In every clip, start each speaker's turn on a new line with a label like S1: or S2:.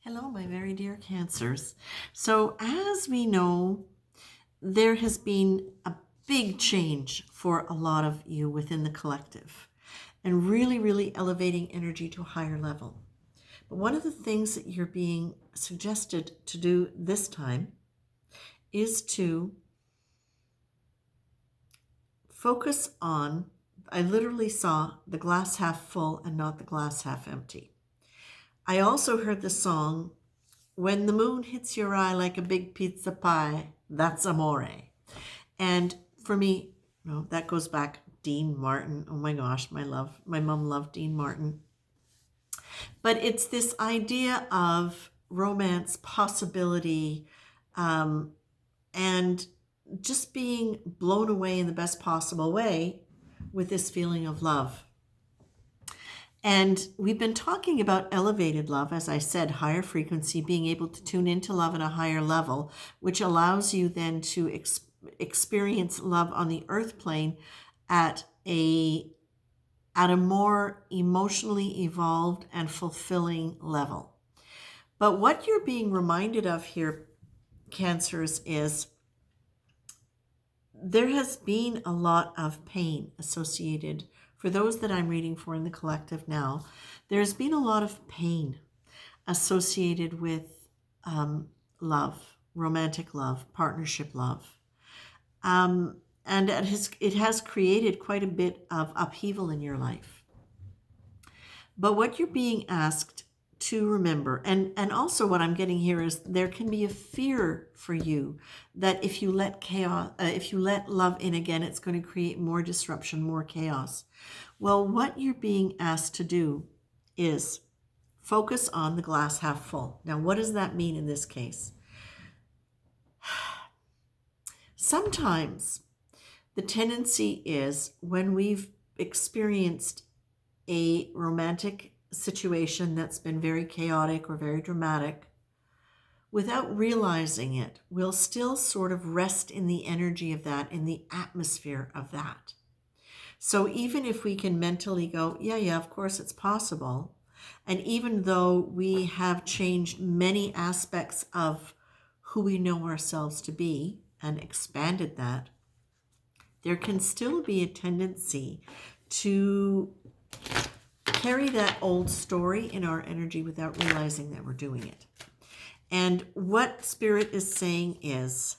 S1: Hello, my very dear Cancers. So, as we know, there has been a big change for a lot of you within the collective and really, really elevating energy to a higher level. But one of the things that you're being suggested to do this time is to focus on, I literally saw the glass half full and not the glass half empty. I also heard the song, When the Moon Hits Your Eye Like a Big Pizza Pie, That's Amore. And for me, that goes back Dean Martin. Oh my gosh, my mom loved Dean Martin. But it's this idea of romance, possibility, and just being blown away in the best possible way with this feeling of love. And we've been talking about elevated love, as I said, higher frequency, being able to tune into love at a higher level, which allows you then to experience love on the earth plane at a more emotionally evolved and fulfilling level. But what you're being reminded of here, Cancers, is there has been a lot of pain associated, for those that I'm reading for in the collective now, there's been a lot of pain associated with love, romantic love, partnership love. And it has created quite a bit of upheaval in your life. But what you're being asked to remember, and also what I'm getting here is there can be a fear for you that if you let if you let love in again, it's going to create more disruption, more chaos. Well, what you're being asked to do is focus on the glass half full. Now, what does that mean in this case? Sometimes the tendency is when we've experienced a romantic situation that's been very chaotic or very dramatic, without realizing it, we'll still sort of rest in the energy of that, in the atmosphere of that. So even if we can mentally go, yeah, of course it's possible, and even though we have changed many aspects of who we know ourselves to be and expanded that, there can still be a tendency to carry that old story in our energy without realizing that we're doing it. And what Spirit is saying is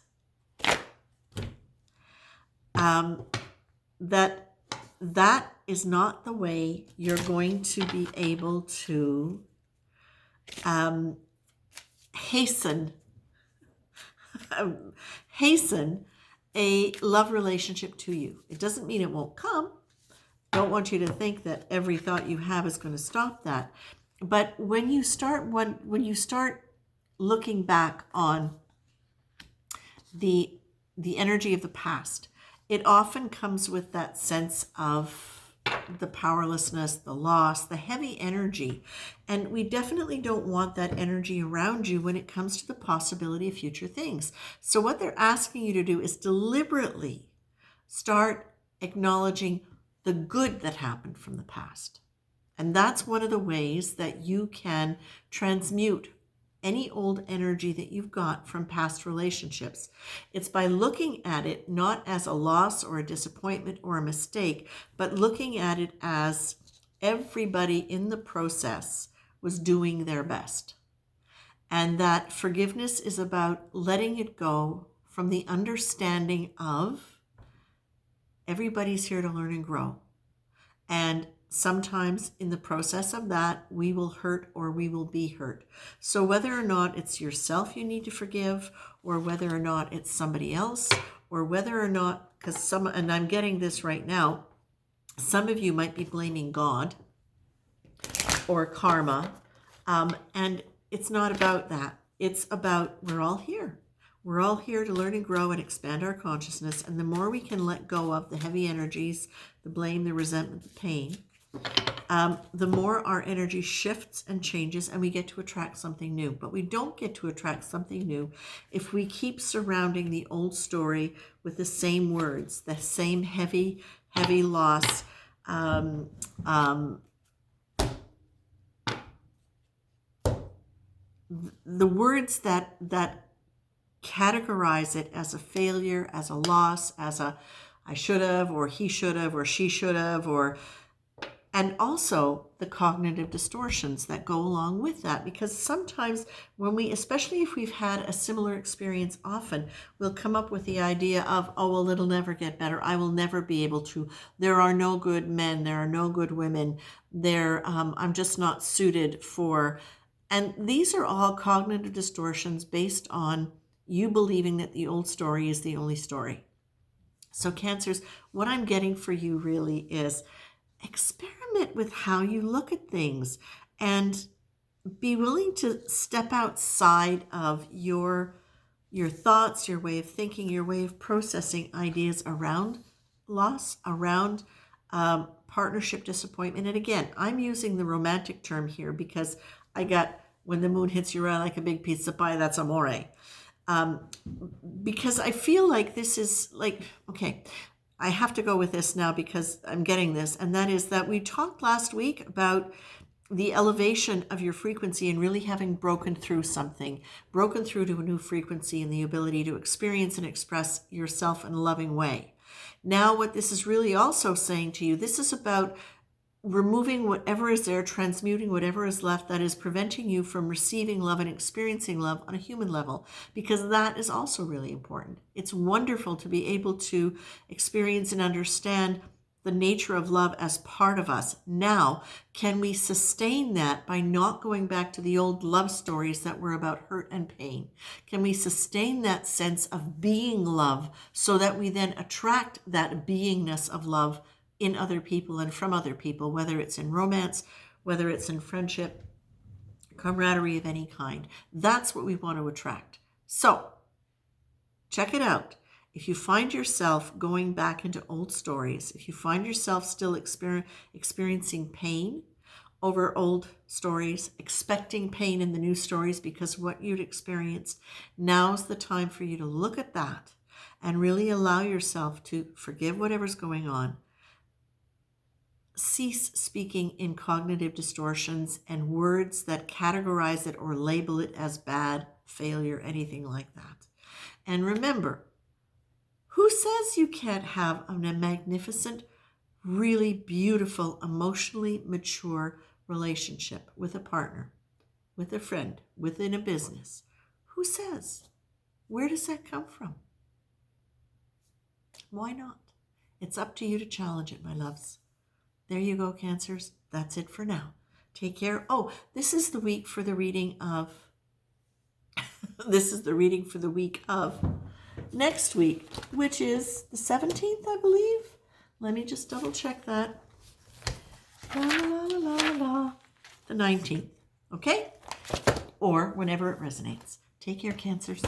S1: that is not the way you're going to be able to hasten a love relationship to you. It doesn't mean it won't come. I don't want you to think that every thought you have is going to stop that. But when you start looking back on the energy of the past, it often comes with that sense of the powerlessness, the loss, the heavy energy. And we definitely don't want that energy around you when it comes to the possibility of future things. So what they're asking you to do is deliberately start acknowledging the good that happened from the past. And that's one of the ways that you can transmute any old energy that you've got from past relationships. It's by looking at it not as a loss or a disappointment or a mistake, but looking at it as everybody in the process was doing their best. And that forgiveness is about letting it go from the understanding of everybody's here to learn and grow. And sometimes in the process of that, we will hurt or we will be hurt. So whether or not it's yourself you need to forgive, or whether or not it's somebody else, or whether or not, and I'm getting this right now, some of you might be blaming God or karma. And it's not about that. It's about we're all here. We're all here to learn and grow and expand our consciousness. And the more we can let go of the heavy energies, the blame, the resentment, the pain, the more our energy shifts and changes and we get to attract something new. But we don't get to attract something new if we keep surrounding the old story with the same words, the same heavy loss, the words that categorize it as a failure, as a loss, as a I should have, or he should have, or she should have, and also the cognitive distortions that go along with that. Because sometimes when we, especially if we've had a similar experience often, we'll come up with the idea of, oh, well, it'll never get better. I will never be able to. There are no good men. There are no good women. I'm just not suited for. And these are all cognitive distortions based on you believing that the old story is the only story. So Cancers, what I'm getting for you really is experiment with how you look at things and be willing to step outside of your thoughts, your way of thinking, your way of processing ideas around loss, around partnership disappointment. And again, I'm using the romantic term here because I got when the moon hits you around like a big pizza pie, that's amore. Because I feel like this is like, okay, I have to go with this now because I'm getting this. And that is that we talked last week about the elevation of your frequency and really having broken through something, broken through to a new frequency and the ability to experience and express yourself in a loving way. Now, what this is really also saying to you, this is about removing whatever is there, transmuting whatever is left that is preventing you from receiving love and experiencing love on a human level, because that is also really important. It's wonderful to be able to experience and understand the nature of love as part of us. Now, can we sustain that by not going back to the old love stories that were about hurt and pain? Can we sustain that sense of being love so that we then attract that beingness of love in other people and from other people, whether it's in romance, whether it's in friendship, camaraderie of any kind? That's what we want to attract. So check it out. If you find yourself going back into old stories, if you find yourself still experiencing pain over old stories, expecting pain in the new stories because of what you'd experienced, now's the time for you to look at that and really allow yourself to forgive whatever's going on. Cease speaking in cognitive distortions and words that categorize it or label it as bad, failure, anything like that. And remember, who says you can't have a magnificent, really beautiful, emotionally mature relationship with a partner, with a friend, within a business? Who says? Where does that come from? Why not? It's up to you to challenge it, my loves. There you go, Cancers. That's it for now. Take care. Oh, this is the week for the reading of... this is the reading for the week of next week, which is the 17th, I believe. Let me just double check that. La, la, la, la, la. The 19th. Okay? Or whenever it resonates. Take care, Cancers.